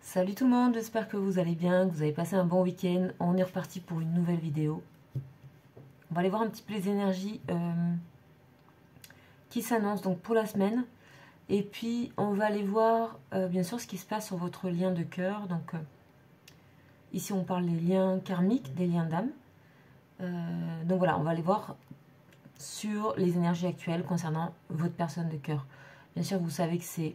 Salut tout le monde, j'espère que vous allez bien, que vous avez passé un bon week-end. On est reparti pour une nouvelle vidéo. On va aller voir un petit peu les énergies qui s'annoncent donc pour la semaine. Et puis on va aller voir bien sûr ce qui se passe sur votre lien de cœur. Donc ici on parle des liens karmiques, des liens d'âme. Donc voilà, on va aller voir sur les énergies actuelles concernant votre personne de cœur. Bien sûr vous savez que c'est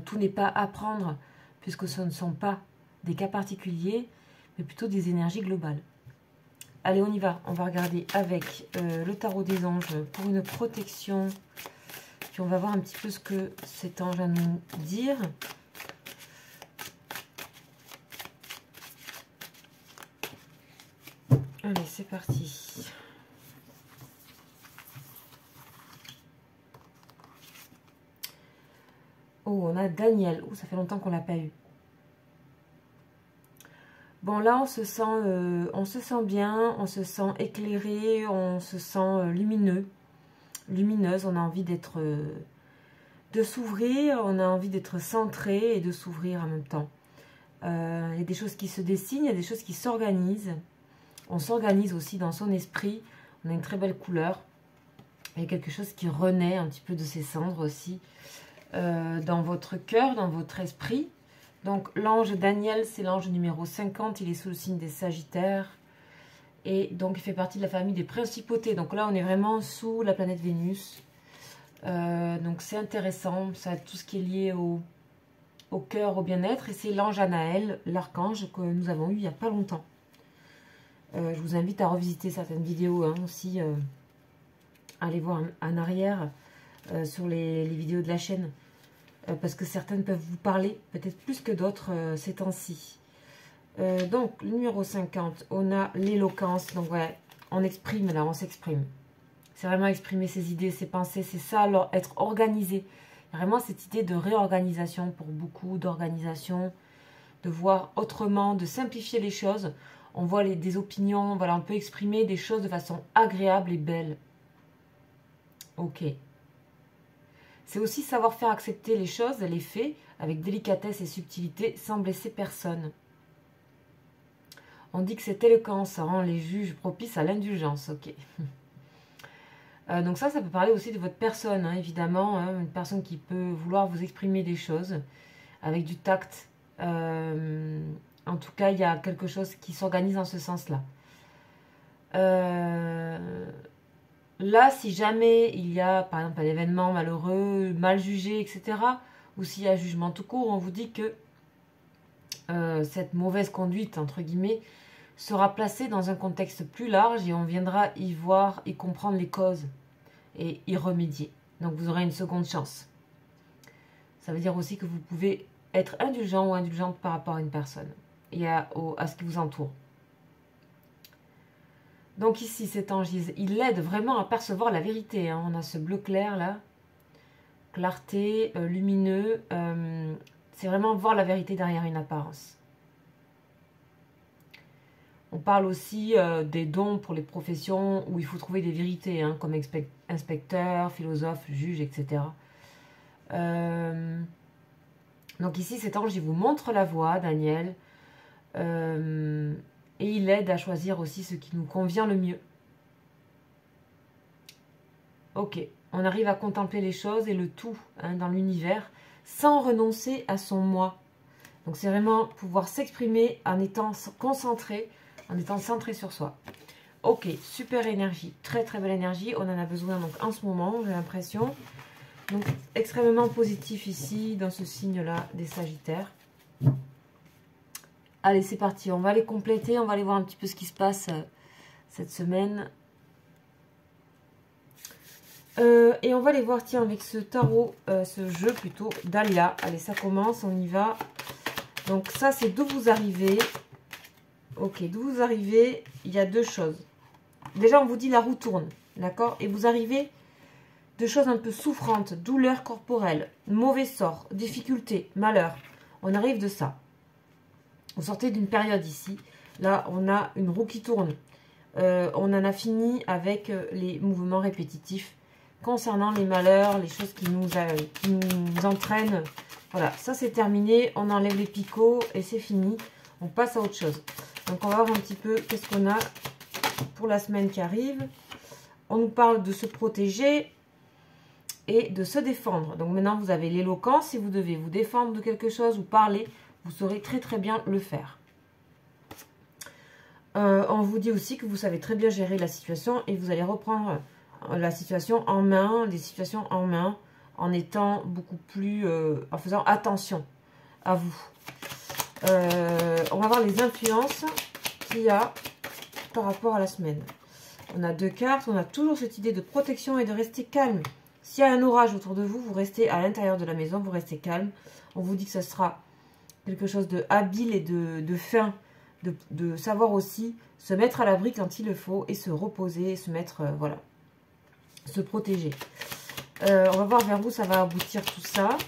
tout n'est pas à prendre, puisque ce ne sont pas des cas particuliers, mais plutôt des énergies globales. Allez, on y va. On va regarder avec le tarot des anges pour une protection. Puis on va voir un petit peu ce que cet ange a à nous dire. Allez, c'est parti. Oh, on a Daniel. Oh, ça fait longtemps qu'on ne l'a pas eu. Bon, là, on se sent bien, on se sent éclairé, on se sent lumineuse. On a envie de s'ouvrir, on a envie d'être centré et de s'ouvrir en même temps. Il y a des choses qui se dessinent, il y a des choses qui s'organisent. On s'organise aussi dans son esprit. On a une très belle couleur. Il y a quelque chose qui renaît un petit peu de ses cendres aussi. Dans votre cœur, dans votre esprit. Donc l'ange Daniel, c'est l'ange numéro 50, il est sous le signe des Sagittaires. Et donc il fait partie de la famille des principautés. Donc là on est vraiment sous la planète Vénus. Donc c'est intéressant, ça a tout ce qui est lié au cœur, au bien-être. Et c'est l'ange Anaël, l'archange que nous avons eu il n'y a pas longtemps. Je vous invite à revisiter certaines vidéos aussi. Allez voir en arrière sur les vidéos de la chaîne. Parce que certaines peuvent vous parler, peut-être plus que d'autres ces temps-ci. Donc, le numéro 50, on a l'éloquence. Donc, ouais, on exprime là, on s'exprime. C'est vraiment exprimer ses idées, ses pensées. C'est ça, alors, être organisé. Vraiment, cette idée de réorganisation pour beaucoup, d'organisation, de voir autrement, de simplifier les choses. On voit des opinions, voilà, on peut exprimer des choses de façon agréable et belle. Ok. C'est aussi savoir faire accepter les choses, les faits, avec délicatesse et subtilité, sans blesser personne. On dit que cette éloquence rend les juges propices à l'indulgence. Ok. Donc ça peut parler aussi de votre personne, évidemment. Une personne qui peut vouloir vous exprimer des choses avec du tact. En tout cas, il y a quelque chose qui s'organise dans ce sens-là. Là, si jamais il y a, par exemple, un événement malheureux, mal jugé, etc., ou s'il y a jugement tout court, on vous dit que cette mauvaise conduite, entre guillemets, sera placée dans un contexte plus large et on viendra y voir, y comprendre les causes et y remédier. Donc, vous aurez une seconde chance. Ça veut dire aussi que vous pouvez être indulgent ou indulgente par rapport à une personne et à ce qui vous entoure. Donc ici, cet ange, il aide vraiment à percevoir la vérité. On a ce bleu clair là, clarté, lumineux. C'est vraiment voir la vérité derrière une apparence. On parle aussi des dons pour les professions où il faut trouver des vérités, comme inspecteur, philosophe, juge, etc. Donc ici, cet ange, il vous montre la voie, Daniel. Et il aide à choisir aussi ce qui nous convient le mieux. Ok, on arrive à contempler les choses et le tout dans l'univers sans renoncer à son moi. Donc c'est vraiment pouvoir s'exprimer en étant concentré, en étant centré sur soi. Ok, super énergie, très très belle énergie. On en a besoin donc en ce moment, j'ai l'impression. Donc extrêmement positif ici dans ce signe-là des Sagittaires. Allez, c'est parti. On va les compléter. On va aller voir un petit peu ce qui se passe cette semaine. Et on va aller voir, tiens, avec ce tarot, ce jeu plutôt, Dahlia. Allez, ça commence. On y va. Donc ça, c'est d'où vous arrivez. Ok, d'où vous arrivez, il y a deux choses. Déjà, on vous dit la roue tourne. D'accord? Et vous arrivez de choses un peu souffrantes, douleurs corporelles, mauvais sort, difficultés, malheur. On arrive de ça. Vous sortez d'une période ici. Là, on a une roue qui tourne. On en a fini avec les mouvements répétitifs concernant les malheurs, les choses qui nous entraînent. Voilà, ça c'est terminé. On enlève les picots et c'est fini. On passe à autre chose. Donc on va voir un petit peu qu'est-ce qu'on a pour la semaine qui arrive. On nous parle de se protéger et de se défendre. Donc maintenant vous avez l'éloquence. Si vous devez vous défendre de quelque chose ou parler, vous saurez très très bien le faire. On vous dit aussi que vous savez très bien gérer la situation et vous allez reprendre la situation en main, les situations en main, en étant beaucoup plus, en faisant attention à vous. On va voir les influences qu'il y a par rapport à la semaine. On a 2 cartes, on a toujours cette idée de protection et de rester calme. S'il y a un orage autour de vous, vous restez à l'intérieur de la maison, vous restez calme. On vous dit que ce sera quelque chose de habile et de fin, de savoir aussi se mettre à l'abri quand il le faut et se reposer, se mettre, voilà, se protéger. On va voir vers où ça va aboutir tout ça.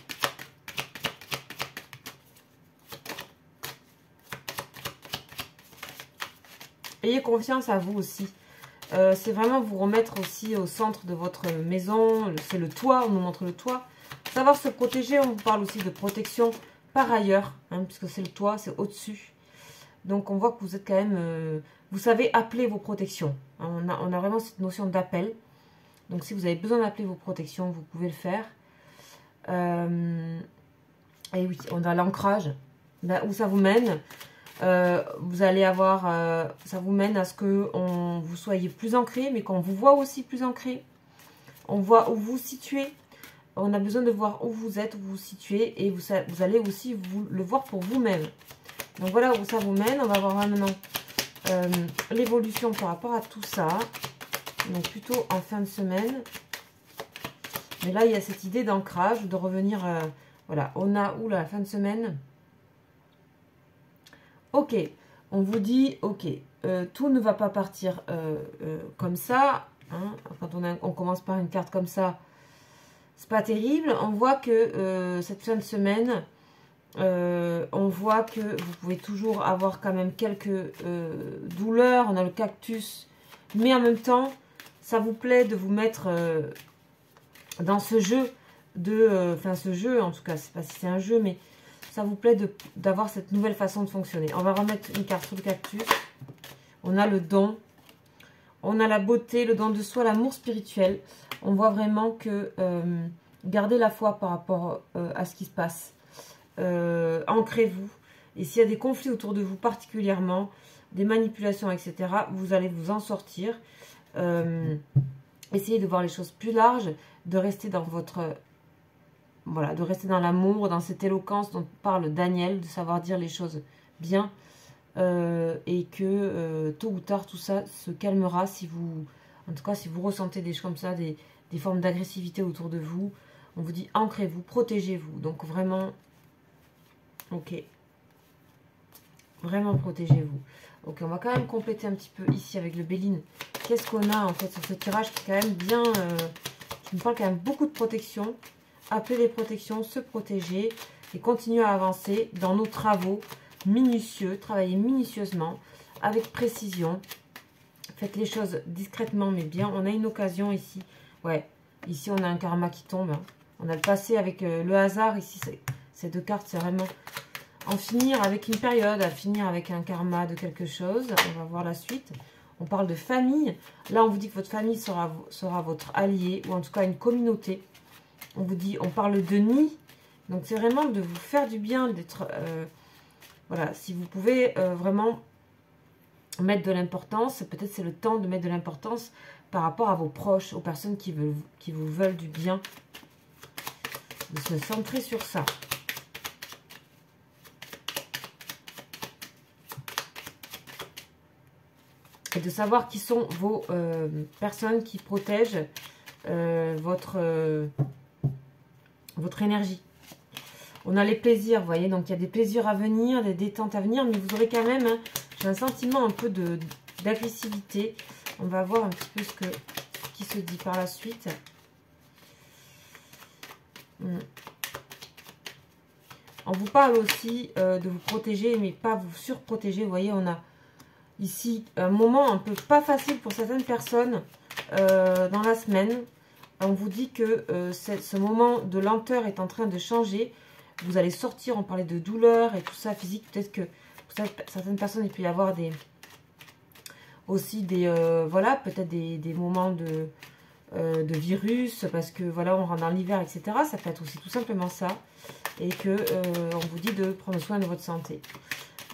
Ayez confiance à vous aussi. C'est vraiment vous remettre aussi au centre de votre maison. C'est le toit, on nous montre le toit. Savoir se protéger, on vous parle aussi de protection par ailleurs, hein, puisque c'est le toit, c'est au-dessus. Donc on voit que vous êtes quand même, vous savez appeler vos protections. Hein, on a vraiment cette notion d'appel. Donc si vous avez besoin d'appeler vos protections, vous pouvez le faire. Et oui, on a l'ancrage. Ben, où ça vous mène, vous allez avoir, ça vous mène à ce que vous soyez plus ancré, mais qu'on vous voit aussi plus ancré. On voit où vous vous situez. On a besoin de voir où vous êtes, où vous vous situez, et vous allez aussi le voir pour vous-même. Donc voilà où ça vous mène. On va voir maintenant l'évolution par rapport à tout ça. Donc plutôt en fin de semaine. Mais là, il y a cette idée d'ancrage, de revenir... voilà, on a où la fin de semaine? Ok, on vous dit, ok, tout ne va pas partir comme ça. Hein, quand on commence par une carte comme ça, c'est pas terrible. On voit que cette fin de semaine, on voit que vous pouvez toujours avoir quand même quelques douleurs. On a le cactus, mais en même temps, ça vous plaît de vous mettre dans ce jeu enfin ce jeu en tout cas, je sais pas si c'est un jeu, mais ça vous plaît d'avoir cette nouvelle façon de fonctionner. On va remettre une carte sur le cactus. On a le don, on a la beauté, le don de soi, l'amour spirituel. On voit vraiment que gardez la foi par rapport à ce qui se passe. Ancrez-vous. Et s'il y a des conflits autour de vous particulièrement, des manipulations, etc., vous allez vous en sortir. Essayez de voir les choses plus larges, de rester dans votre... Voilà, de rester dans l'amour, dans cette éloquence dont parle Daniel, de savoir dire les choses bien. Et que tôt ou tard, tout ça se calmera si vous... En tout cas, si vous ressentez des choses comme ça, des formes d'agressivité autour de vous. On vous dit ancrez-vous, protégez-vous. Donc vraiment, ok. Vraiment protégez-vous. Ok, on va quand même compléter un petit peu ici avec le Béline. Qu'est-ce qu'on a en fait sur ce tirage qui est quand même bien... qui nous parle quand même beaucoup de protection. Appeler les protections, se protéger et continuer à avancer dans nos travaux minutieux. Travailler minutieusement, avec précision. Faites les choses discrètement mais bien. On a une occasion ici. Ouais, ici on a un karma qui tombe. On a le passé avec le hasard. Ici, ces 2 cartes, c'est vraiment en finir avec une période, à finir avec un karma de quelque chose. On va voir la suite. On parle de famille. Là, on vous dit que votre famille sera votre allié, ou en tout cas une communauté. On vous dit, on parle de nid. Donc, c'est vraiment de vous faire du bien, d'être... voilà, si vous pouvez vraiment mettre de l'importance, peut-être c'est le temps de mettre de l'importance par rapport à vos proches, aux personnes qui vous veulent du bien. De se centrer sur ça. Et de savoir qui sont vos personnes qui protègent votre énergie. On a les plaisirs, vous voyez, donc il y a des plaisirs à venir, des détentes à venir, mais vous aurez quand même, hein, j'ai un sentiment un peu d'agressivité. On va voir un petit peu ce qui se dit par la suite. On vous parle aussi de vous protéger, mais pas vous surprotéger. Vous voyez, on a ici un moment un peu pas facile pour certaines personnes dans la semaine. on vous dit que ce moment de lenteur est en train de changer. Vous allez sortir, on parlait de douleur et tout ça, physique. Peut-être que pour certaines personnes, il peut y avoir aussi des voilà, peut-être des moments de virus, parce que voilà, on rentre dans l'hiver, etc. Ça peut être aussi tout simplement ça. Et que on vous dit de prendre soin de votre santé.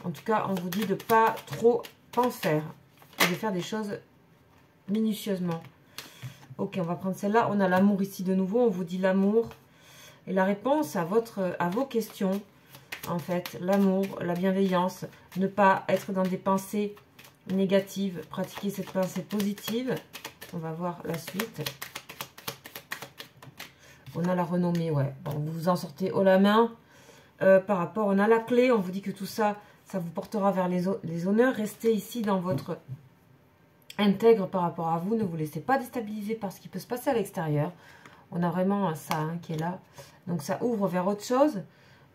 En tout cas, on vous dit de pas trop en faire. Et de faire des choses minutieusement. Ok, on va prendre celle-là. On a l'amour ici de nouveau. On vous dit l'amour. Et la réponse à vos questions, en fait, l'amour, la bienveillance, ne pas être dans des pensées négatives, pratiquer cette pensée positive. On va voir la suite. On a la renommée, ouais. Bon, vous vous en sortez haut la main. Par rapport, on a la clé. On vous dit que tout ça, ça vous portera vers les honneurs. Restez ici dans votre intègre par rapport à vous. Ne vous laissez pas déstabiliser par ce qui peut se passer à l'extérieur. On a vraiment ça hein, qui est là. Donc ça ouvre vers autre chose,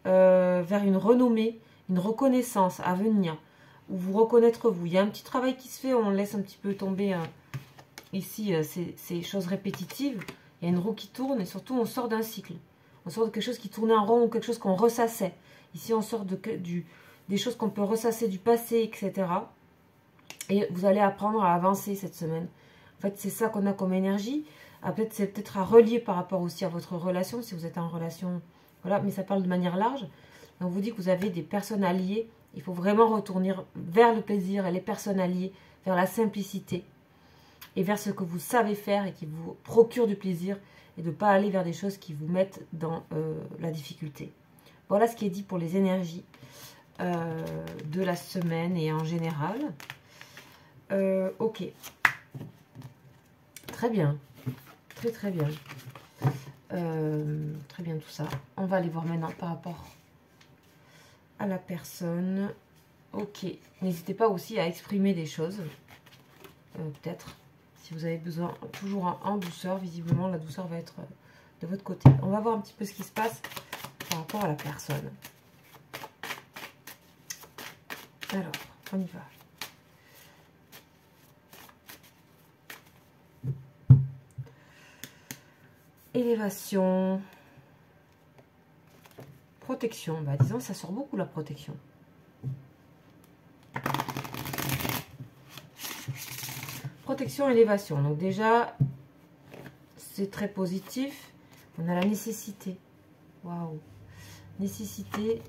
vers une renommée, une reconnaissance à venir, où vous reconnaître vous. Il y a un petit travail qui se fait, on laisse un petit peu tomber ici ces choses répétitives. Il y a une roue qui tourne et surtout on sort d'un cycle. On sort de quelque chose qui tournait en rond ou quelque chose qu'on ressassait. Ici on sort des choses qu'on peut ressasser du passé, etc. Et vous allez apprendre à avancer cette semaine. En fait c'est ça qu'on a comme énergie. C'est peut-être à relier par rapport aussi à votre relation, si vous êtes en relation, voilà, mais ça parle de manière large. Et on vous dit que vous avez des personnes alliées, il faut vraiment retourner vers le plaisir et les personnes alliées, vers la simplicité, et vers ce que vous savez faire et qui vous procure du plaisir, et de ne pas aller vers des choses qui vous mettent dans la difficulté. Voilà ce qui est dit pour les énergies de la semaine et en général. Ok. Très bien. Très bien. Très bien tout ça. On va aller voir maintenant par rapport à la personne. Ok. N'hésitez pas aussi à exprimer des choses. Peut-être. Si vous avez besoin, toujours en douceur. Visiblement, la douceur va être de votre côté. On va voir un petit peu ce qui se passe par rapport à la personne. Alors, on y va. Élévation, protection, bah disons ça sort beaucoup la protection. Protection, élévation, donc déjà c'est très positif. On a la nécessité, waouh, nécessité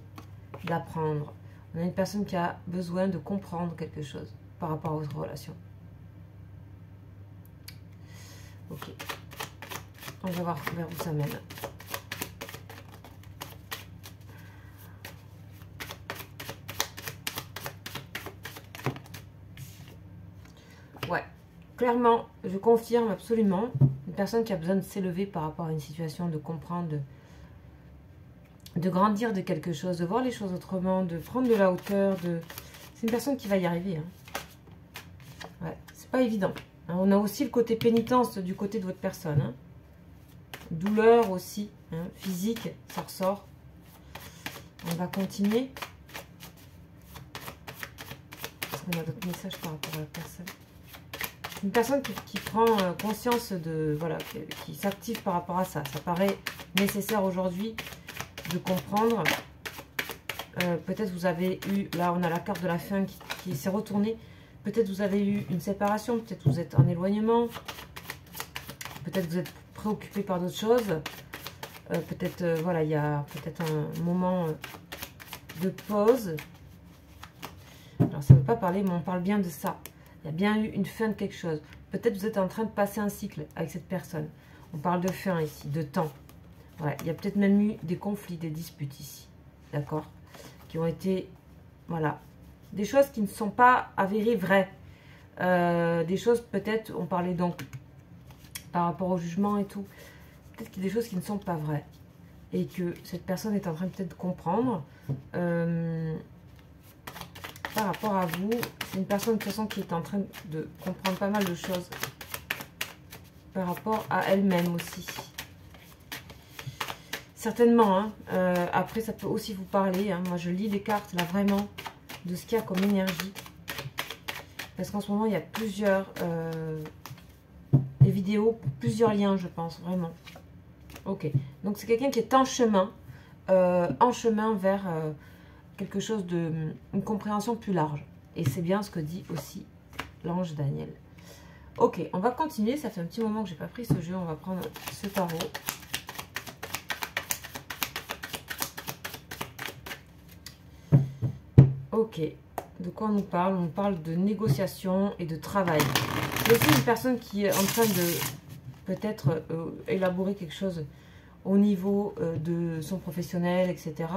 d'apprendre. On a une personne qui a besoin de comprendre quelque chose par rapport à votre relation. Ok. On va voir vers où ça mène. Ouais, clairement, je confirme absolument. Une personne qui a besoin de s'élever par rapport à une situation, de comprendre, de grandir de quelque chose, de voir les choses autrement, de prendre de la hauteur. C'est une personne qui va y arriver. Hein. Ouais, c'est pas évident. Hein, on a aussi le côté pénitence du côté de votre personne. Hein. Douleur aussi, hein, physique, ça ressort. On va continuer. Est-ce qu'on a d'autres messages par rapport à la personne? Une personne qui prend conscience de, voilà, qui s'active par rapport à ça. Ça paraît nécessaire aujourd'hui de comprendre. Peut-être vous avez eu, là on a la carte de la fin qui s'est retournée. Peut-être vous avez eu une séparation, peut-être vous êtes en éloignement. Peut-être vous êtes préoccupé par d'autres choses. Peut-être, voilà, il y a peut-être un moment de pause. Alors, ça ne veut pas parler, mais on parle bien de ça. Il y a bien eu une fin de quelque chose. Peut-être vous êtes en train de passer un cycle avec cette personne. On parle de fin ici, de temps. Ouais, il y a peut-être même eu des conflits, des disputes ici. D'accord? Qui ont été, voilà, des choses qui ne sont pas avérées vraies. Des choses peut-être, on parlait donc par rapport au jugement et tout, peut-être qu'il y a des choses qui ne sont pas vraies et que cette personne est en train peut-être de comprendre par rapport à vous. C'est une personne de toute façon qui est en train de comprendre pas mal de choses par rapport à elle-même aussi. Certainement, hein. Après ça peut aussi vous parler, hein. Moi je lis les cartes là vraiment de ce qu'il y a comme énergie. Parce qu'en ce moment il y a plusieurs vidéos pour plusieurs liens, je pense, vraiment. Ok, donc c'est quelqu'un qui est en chemin vers quelque chose de... une compréhension plus large. Et c'est bien ce que dit aussi l'ange Daniel. Ok, on va continuer. Ça fait un petit moment que j'ai pas pris ce jeu. On va prendre ce tarot. Ok, de quoi on nous parle? On nous parle de négociation et de travail. C'est aussi une personne qui est en train de peut-être élaborer quelque chose au niveau de son professionnel, etc.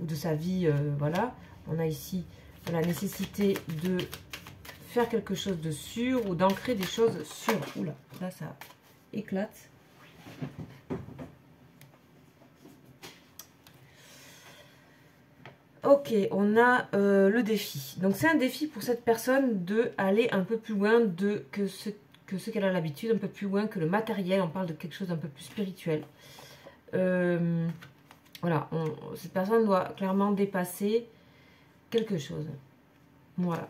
Ou de sa vie, voilà. On a ici la nécessité de faire quelque chose de sûr ou d'ancrer des choses sûres. Oula, là ça éclate. Ok, on a le défi. Donc c'est un défi pour cette personne de aller un peu plus loin que ce qu'elle a l'habitude, un peu plus loin que le matériel. On parle de quelque chose d'un peu plus spirituel. Voilà, cette personne doit clairement dépasser quelque chose. Voilà.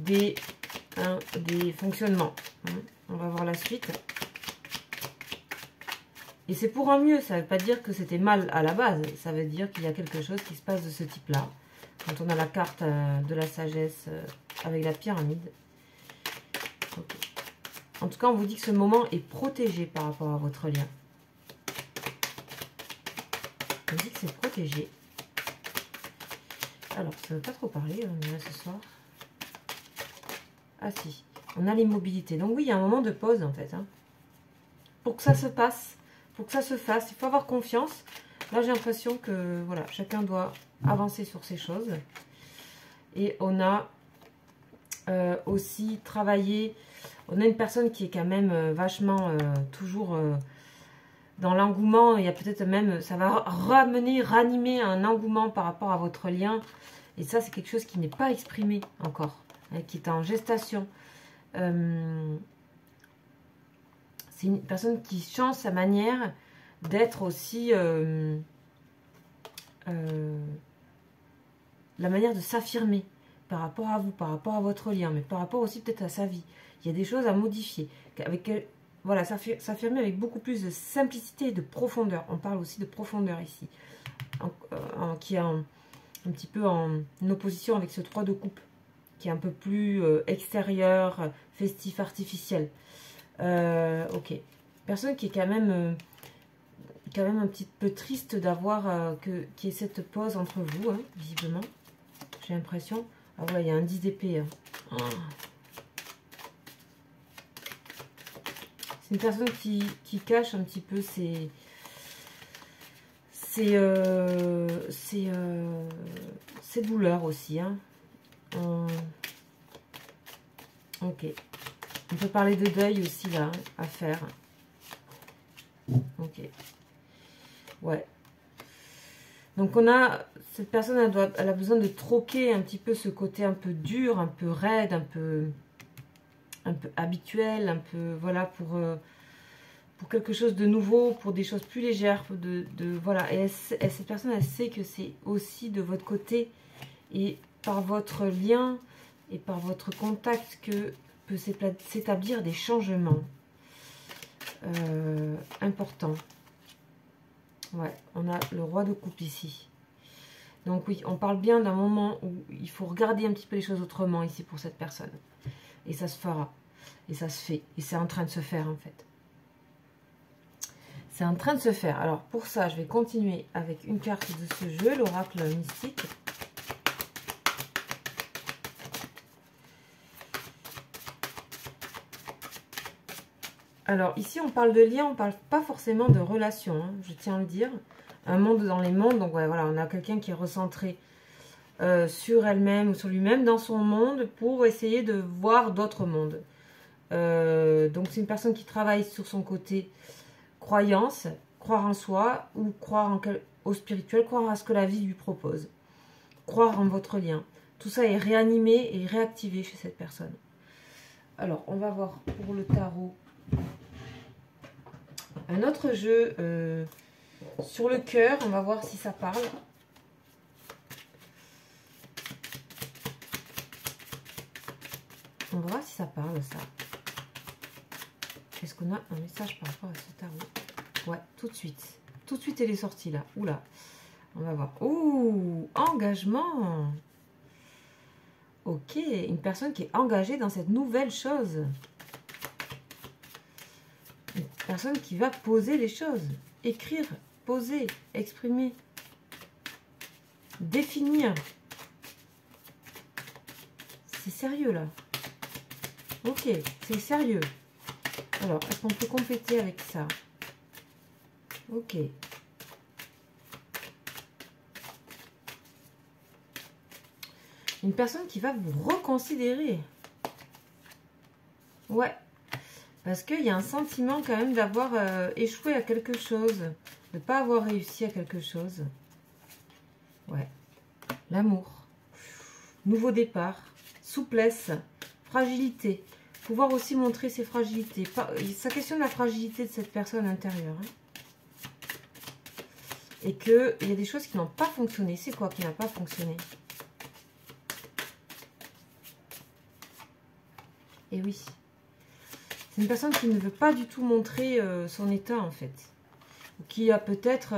Des fonctionnements. On va voir la suite. Et c'est pour un mieux, ça ne veut pas dire que c'était mal à la base. Ça veut dire qu'il y a quelque chose qui se passe de ce type-là. Quand on a la carte de la sagesse avec la pyramide. Okay. En tout cas, on vous dit que ce moment est protégé par rapport à votre lien. On dit que c'est protégé. Alors, ça ne veut pas trop parler, on est là ce soir. Ah si, on a l'immobilité. Donc oui, il y a un moment de pause en fait. Pour que ça se passe, pour que ça se fasse, il faut avoir confiance. Là, j'ai l'impression que voilà, chacun doit avancer sur ces choses. Et on a aussi travaillé. On a une personne qui est quand même vachement toujours dans l'engouement. Il y a peut-être même, ça va ranimer un engouement par rapport à votre lien. Et ça, c'est quelque chose qui n'est pas exprimé encore, qui est en gestation. C'est une personne qui change sa manière d'être aussi, la manière de s'affirmer par rapport à vous, par rapport à votre lien, mais par rapport aussi peut-être à sa vie. Il y a des choses à modifier. Voilà, s'affirmer avec beaucoup plus de simplicité et de profondeur. On parle aussi de profondeur ici, qui est un petit peu en opposition avec ce 3 de coupe, qui est un peu plus extérieur, festif, artificiel. Ok. Personne qui est quand même un petit peu triste d'avoir qu'il y ait cette pause entre vous, visiblement. J'ai l'impression. Ah ouais, il y a un 10 d'épée. Oh. C'est une personne qui cache un petit peu ses douleurs aussi. Ok. On peut parler de deuil aussi là, à faire. Ok. Ouais. Donc on a, cette personne, elle a besoin de troquer un petit peu ce côté un peu dur, un peu raide, un peu habituel, un peu, voilà, pour quelque chose de nouveau, pour des choses plus légères, voilà. Et cette personne, elle sait que c'est aussi de votre côté et par votre lien et par votre contact que peut s'établir des changements importants. Ouais, on a le roi de coupe ici. Donc oui, on parle bien d'un moment où il faut regarder un petit peu les choses autrement ici pour cette personne. Et ça se fera. Et ça se fait. Et c'est en train de se faire en fait. C'est en train de se faire. Alors pour ça, je vais continuer avec une carte de ce jeu, l'oracle mystique. Alors ici, on parle de lien, on ne parle pas forcément de relation, je tiens à le dire. Un monde dans les mondes, donc ouais, voilà, on a quelqu'un qui est recentré sur elle-même ou sur lui-même dans son monde pour essayer de voir d'autres mondes. Donc c'est une personne qui travaille sur son côté croyance, croire en soi ou croire au spirituel, croire à ce que la vie lui propose, croire en votre lien. Tout ça est réanimé et réactivé chez cette personne. Alors, on va voir pour le tarot un autre jeu sur le cœur. On va voir si ça parle. On va voir si ça parle, ça. est-ce qu'on a un message par rapport à ce tarot? Ouais, tout de suite. Tout de suite, elle est sortie là. Oula. On va voir. Ouh, engagement. Ok, une personne qui est engagée dans cette nouvelle chose. Une personne qui va poser les choses. Écrire, poser, exprimer. Définir. C'est sérieux là. Ok, c'est sérieux. Alors, est-ce qu'on peut compléter avec ça? Ok. Une personne qui va vous reconsidérer. Ouais. Parce qu'il y a un sentiment quand même d'avoir échoué à quelque chose. De ne pas avoir réussi à quelque chose. Ouais. L'amour. Nouveau départ. Souplesse. Fragilité. Pouvoir aussi montrer ses fragilités. Ça questionne la fragilité de cette personne intérieure. Hein. Et qu'il y a des choses qui n'ont pas fonctionné. C'est quoi qui n'a pas fonctionné? Et oui. C'est une personne qui ne veut pas du tout montrer son état, en fait. Qui a peut-être...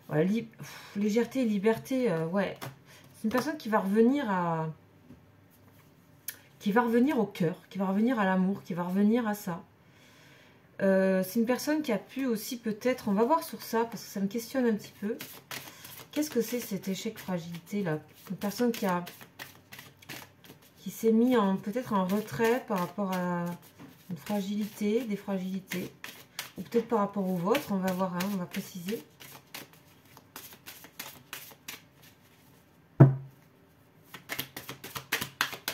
voilà, légèreté et liberté. Ouais. C'est une personne qui va revenir à... Qui va revenir au cœur, qui va revenir à l'amour, qui va revenir à ça. C'est une personne qui a pu aussi peut-être... On va voir sur ça, parce que ça me questionne un petit peu. Qu'est-ce que c'est cet échec fragilité là? Une personne qui s'est mis peut-être en retrait par rapport à une fragilité, des fragilités. Ou peut-être par rapport au vôtre, on va voir, hein, on va préciser.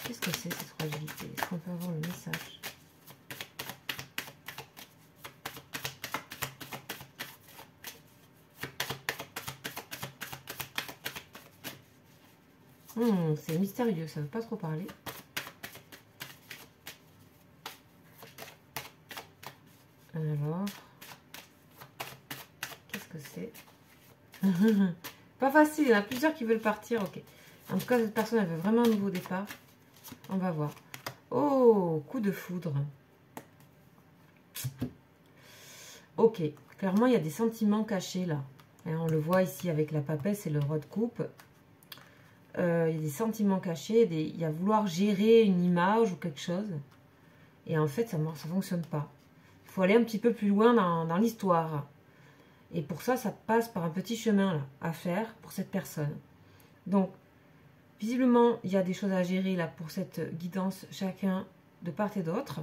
Qu'est-ce que c'est cette fragilité? Est-ce qu'on peut avoir le message? C'est mystérieux, ça ne veut pas trop parler. Alors, qu'est-ce que c'est? Pas facile, il y en a plusieurs qui veulent partir, ok. En tout cas, cette personne, elle veut vraiment un nouveau départ. On va voir. Oh, coup de foudre. Ok, clairement, il y a des sentiments cachés là. Et on le voit ici avec la papesse et le roi de coupe. Il y a des sentiments cachés, il y a vouloir gérer une image ou quelque chose. Et en fait, ça ne fonctionne pas. Il faut aller un petit peu plus loin dans l'histoire. Et pour ça, ça passe par un petit chemin là, à faire pour cette personne. Donc, visiblement, il y a des choses à gérer là pour cette guidance, chacun de part et d'autre.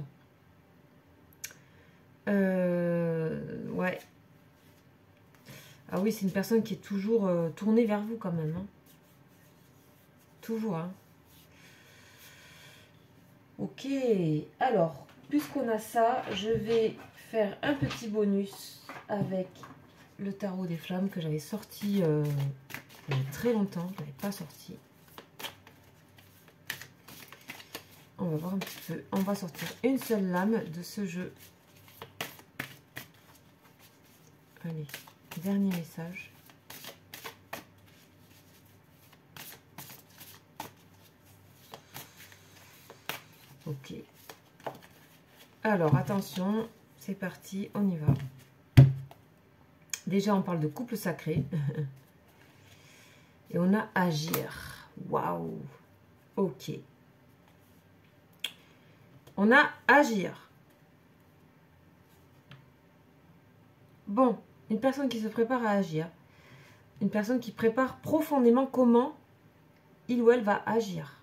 Ouais. Ah oui, c'est une personne qui est toujours tournée vers vous quand même. Hein. Toujours. Hein. Ok. Alors, puisqu'on a ça, je vais faire un petit bonus avec le tarot des flammes que j'avais sorti il y a très longtemps. Je ne l'avais pas sorti. On va voir un petit peu. On va sortir une seule lame de ce jeu. Allez, dernier message. Ok. Alors, attention, c'est parti, on y va. Déjà, on parle de couple sacré. Et on a agir. Waouh. Ok. On a agir. Bon, une personne qui se prépare à agir. Une personne qui prépare profondément comment il ou elle va agir.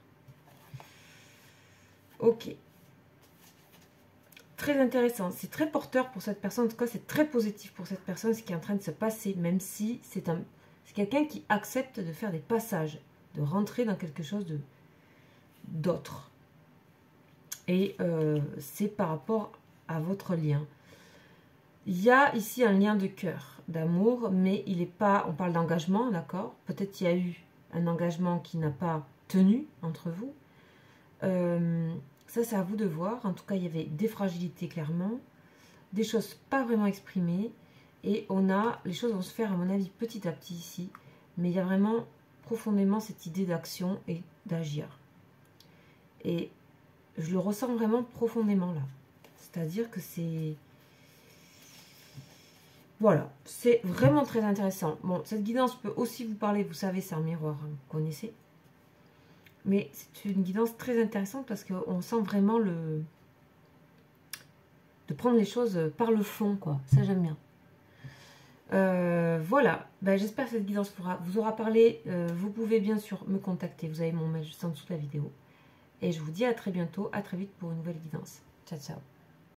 Ok. Très intéressant. C'est très porteur pour cette personne. En tout cas, c'est très positif pour cette personne, ce qui est en train de se passer, même si c'est quelqu'un qui accepte de faire des passages, de rentrer dans quelque chose d'autre. Et c'est par rapport à votre lien. Il y a ici un lien de cœur, d'amour, mais il n'est pas... On parle d'engagement, d'accord? Peut-être qu'il y a eu un engagement qui n'a pas tenu entre vous. Ça, c'est à vous de voir. En tout cas, il y avait des fragilités, clairement. Des choses pas vraiment exprimées. Et les choses vont se faire, à mon avis, petit à petit ici. Mais il y a vraiment profondément cette idée d'action et d'agir. Et je le ressens vraiment profondément là. C'est-à-dire que c'est... Voilà, c'est vraiment très intéressant. Bon, cette guidance peut aussi vous parler, vous savez, c'est un miroir, hein, vous connaissez. Mais c'est une guidance très intéressante parce qu'on sent vraiment le... de prendre les choses par le fond, quoi. Ça, j'aime bien. Voilà, ben, j'espère que cette guidance vous aura parlé. Vous pouvez bien sûr me contacter, vous avez mon mail juste en dessous de la vidéo. Et je vous dis à très bientôt, à très vite pour une nouvelle guidance. Ciao, ciao.